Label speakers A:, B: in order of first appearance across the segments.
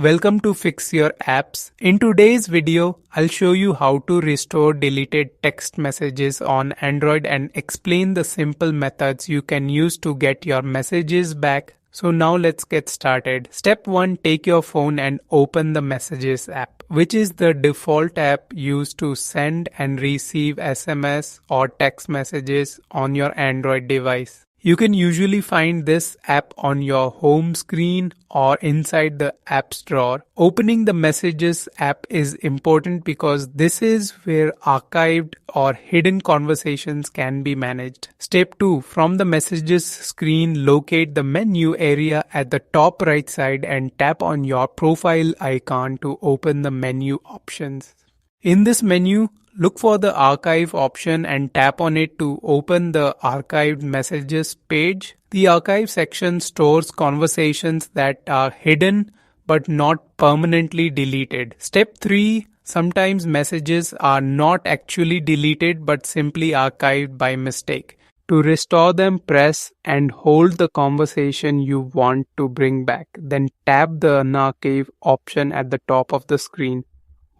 A: welcome to Fix Your Apps. In today's video, I'll show you how to restore deleted text messages on Android and explain the simple methods you can use to get your messages back. So now let's get started. Step 1. Take your phone and open the Messages app, which is the default app used to send and receive SMS or text messages on your Android device. You can usually find this app on your home screen or inside the apps drawer. Opening the Messages app is important because this is where archived or hidden conversations can be managed. Step 2. From the Messages screen, locate the menu area at the top right side and tap on your profile icon to open the menu options. In this menu, look for the archive option and tap on it to open the archived messages page. The archive section stores conversations that are hidden but not permanently deleted. Step 3. Sometimes messages are not actually deleted but simply archived by mistake. To restore them, press and hold the conversation you want to bring back. Then tap the Unarchive option at the top of the screen.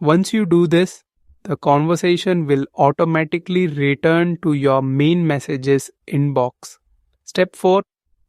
A: Once you do this, the conversation will automatically return to your main messages inbox. Step 4.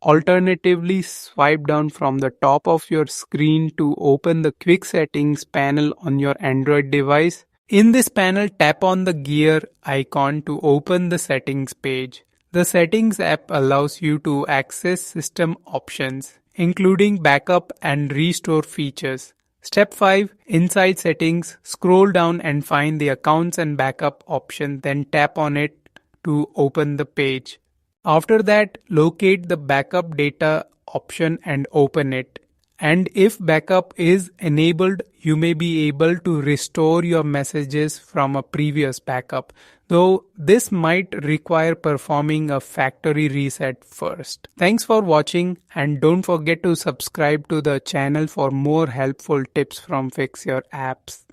A: Alternatively, swipe down from the top of your screen to open the Quick Settings panel on your Android device. In this panel, tap on the gear icon to open the settings page. The Settings app allows you to access system options, including backup and restore features. Step 5. Inside Settings, scroll down and find the Accounts and Backup option, then tap on it to open the page. After that, locate the Backup Data option and open it. And if backup is enabled, you may be able to restore your messages from a previous backup, though this might require performing a factory reset first. Thanks for watching, and don't forget to subscribe to the channel for more helpful tips from Fix Your Apps.